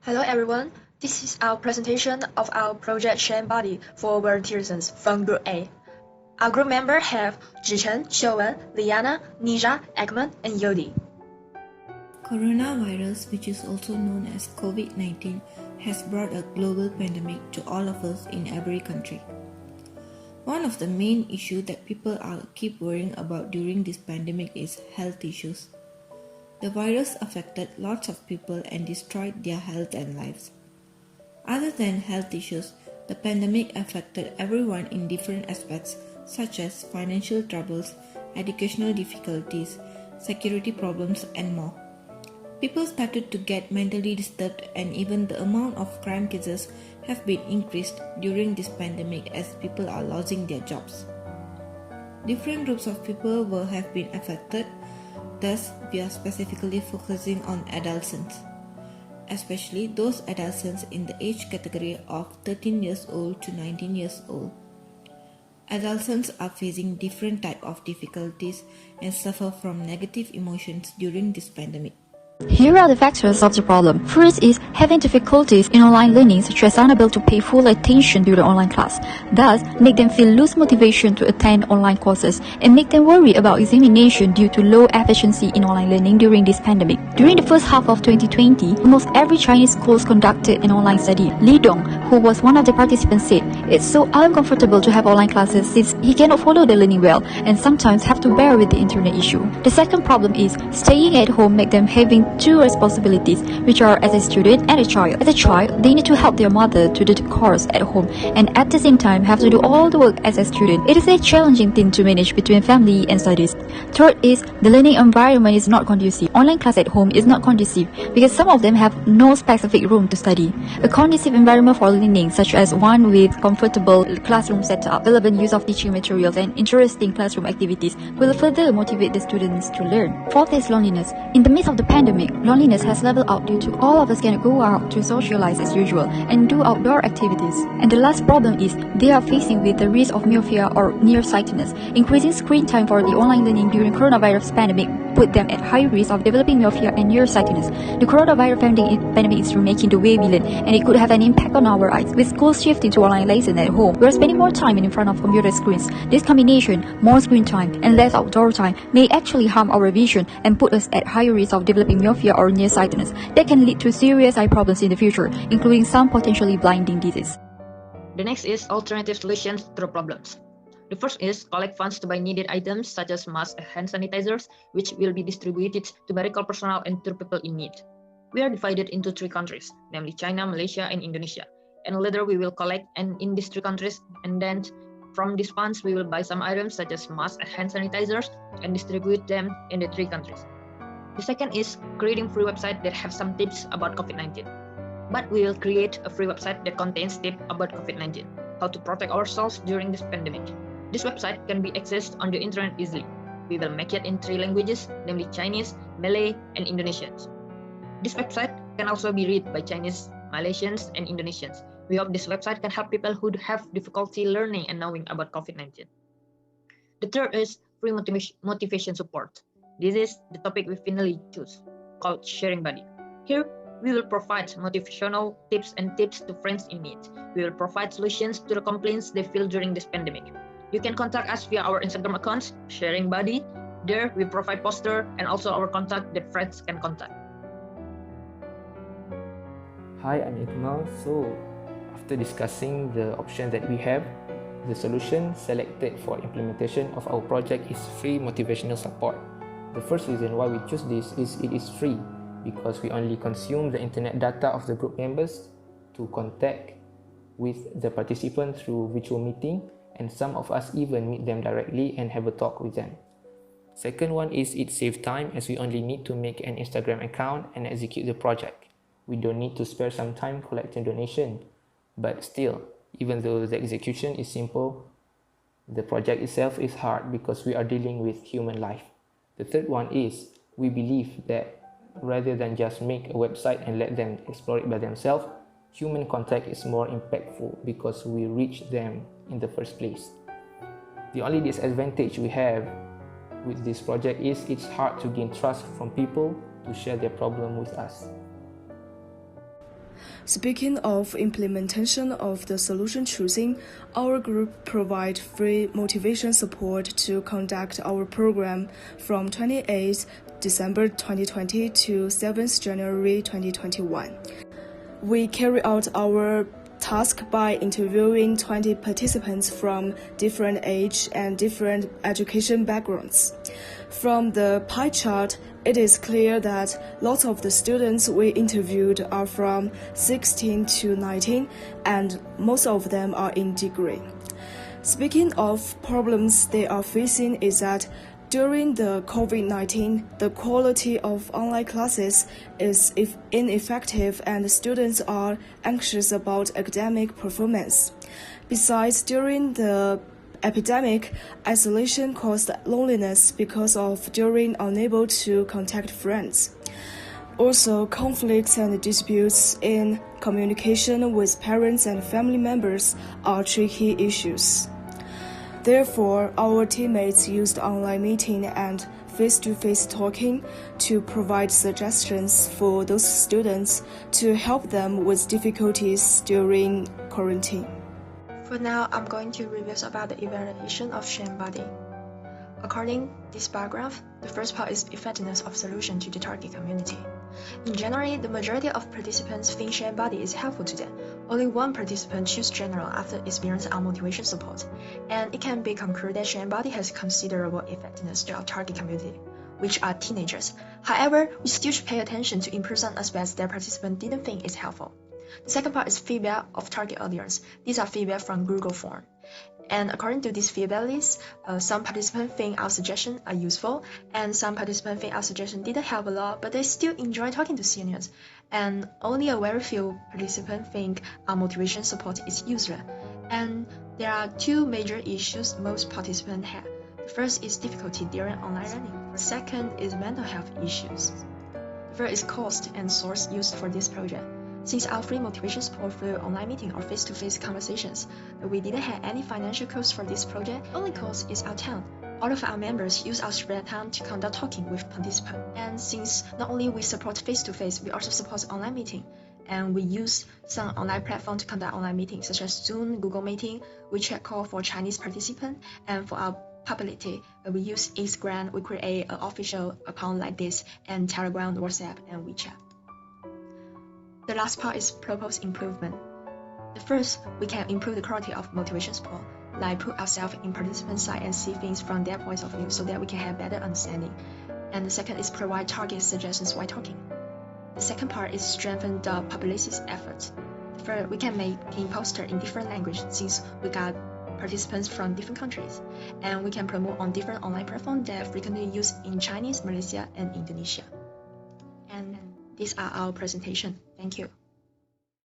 Hello everyone, this is our presentation of our project Sharing Body for volunteerism from Group A. Our group members have Zhichen, Xiuwen, Liana, Nija, Ekman, and Yodi. Coronavirus, which is also known as COVID-19, has brought a global pandemic to all of us in every country. One of the main issues that people keep worrying about during this pandemic is health issues. The virus affected lots of people and destroyed their health and lives. Other than health issues, the pandemic affected everyone in different aspects such as financial troubles, educational difficulties, security problems, and more. People started to get mentally disturbed, and even the amount of crime cases have been increased during this pandemic as people are losing their jobs. Different groups of people will have been affected. Thus, we are specifically focusing on adolescents, especially those adolescents in the age category of 13 years old to 19 years old. Adolescents are facing different types of difficulties and suffer from negative emotions during this pandemic. Here are the factors of the problem. First is having difficulties in online learning, such as unable to pay full attention during online class. Thus, make them feel lose motivation to attend online courses and make them worry about examination due to low efficiency in online learning during this pandemic. During the first half of 2020, almost every Chinese schools conducted an online study. Li Dong, who was one of the participants, said, "It's so uncomfortable to have online classes since he cannot follow the learning well and sometimes have to bear with the internet issue." The second problem is staying at home make them having two responsibilities, which are as a student and a child. As a child, they need to help their mother to do the chores at home and at the same time have to do all the work as a student. It is a challenging thing to manage between family and studies. Third is the learning environment is not conducive. Online class at home is not conducive because some of them have no specific room to study. A conducive environment for learning, such as one with comfortable classroom setup, relevant use of teaching materials, and interesting classroom activities, will further motivate the students to learn. Fourth is loneliness. In the midst of the pandemic, loneliness has leveled out due to all of us cannot go out to socialize as usual and do outdoor activities. And the last problem is they are facing with the risk of myopia or nearsightedness. Increasing screen time for the online learning during coronavirus pandemic put them at high risk of developing myopia and nearsightedness. The coronavirus pandemic is remaking the way we learn, and it could have an impact on our eyes. With schools shifting to online lessons at home, we are spending more time in front of computer screens. This combination, more screen time and less outdoor time, may actually harm our vision and put us at higher risk of developing myopia or nearsightedness that can lead to serious eye problems in the future, including some potentially blinding disease. The next is alternative solutions to the problems. The first is collect funds to buy needed items such as masks and hand sanitizers, which will be distributed to medical personnel and to people in need. We are divided into three countries, namely China, Malaysia, and Indonesia. And later we will collect in these three countries, and then from these funds we will buy some items such as masks and hand sanitizers and distribute them in the three countries. The second is creating free website that have some tips about COVID-19. But we will create a free website that contains tips about COVID-19, how to protect ourselves during this pandemic. This website can be accessed on the internet easily. We will make it in three languages, namely Chinese, Malay, and Indonesian. This website can also be read by Chinese, Malaysians, and Indonesians. We hope this website can help people who have difficulty learning and knowing about COVID-19. The third is free motivation support. This is the topic we finally choose, called Sharing Body. Here, we will provide motivational tips and tips to friends in need. We will provide solutions to the complaints they feel during this pandemic. You can contact us via our Instagram accounts, Sharing Body. There, we provide poster and also our contact that friends can contact. Hi, I'm Ikmal. So, after discussing the option that we have, the solution selected for implementation of our project is free motivational support. The first reason why we choose this is it is free because we only consume the internet data of the group members to contact with the participants through virtual meeting, and some of us even meet them directly and have a talk with them. Second one is it saves time as we only need to make an Instagram account and execute the project. We don't need to spare some time collecting donation, but still, even though the execution is simple, the project itself is hard because we are dealing with human life. The third one is we believe that rather than just make a website and let them explore it by themselves, human contact is more impactful because we reach them in the first place. The only disadvantage we have with this project is it's hard to gain trust from people to share their problem with us. Speaking of implementation of the solution choosing, our group provide free motivation support to conduct our program from 28 December 2020 to 7th January 2021. We carry out our task by interviewing 20 participants from different age and different education backgrounds. From the pie chart, it is clear that lots of the students we interviewed are from 16 to 19, and most of them are in degree. Speaking of problems they are facing is that during the COVID-19, the quality of online classes is ineffective and students are anxious about academic performance. Besides, during the epidemic, isolation caused loneliness because of during unable to contact friends. Also, conflicts and disputes in communication with parents and family members are tricky issues. Therefore, our teammates used online meeting and face-to-face talking to provide suggestions for those students to help them with difficulties during quarantine. For now, I'm going to review about the evaluation of shame body. According to this paragraph, the first part is effectiveness of solution to the target community. In general, the majority of participants think shame body is helpful to them. Only one participant chose general after experiencing our motivation support, and it can be concluded that shame body has considerable effectiveness to our target community, which are teenagers. However, we still should pay attention to improve some aspects that participants didn't think is helpful. The second part is feedback of target audience. These are feedback from Google Form. And according to this feedback list, some participants think our suggestions are useful, and some participants think our suggestion didn't help a lot, but they still enjoy talking to seniors. And only a very few participants think our motivation support is useless. And there are two major issues most participants have. The first is difficulty during online learning. The second is mental health issues. The third is cost and source used for this project. Since our free motivation support through online meeting or face-to-face conversations, we didn't have any financial cost for this project. The only cost is our time. All of our members use our spare time to conduct talking with participants. And since not only we support face-to-face, we also support online meeting. And we use some online platform to conduct online meetings such as Zoom, Google Meeting, WeChat call for Chinese participants, and for our publicity, we use Instagram, we create an official account like this, and Telegram, WhatsApp, and WeChat. The last part is proposed improvement. The first, we can improve the quality of motivation support, like put ourselves in participants' side and see things from their point of view so that we can have better understanding. And the second is provide target suggestions while talking. The second part is strengthen the publicity efforts. Third, we can make poster in different languages since we got participants from different countries. And we can promote on different online platforms that frequently used in Chinese, Malaysia, and Indonesia. And these are our presentation. Thank you.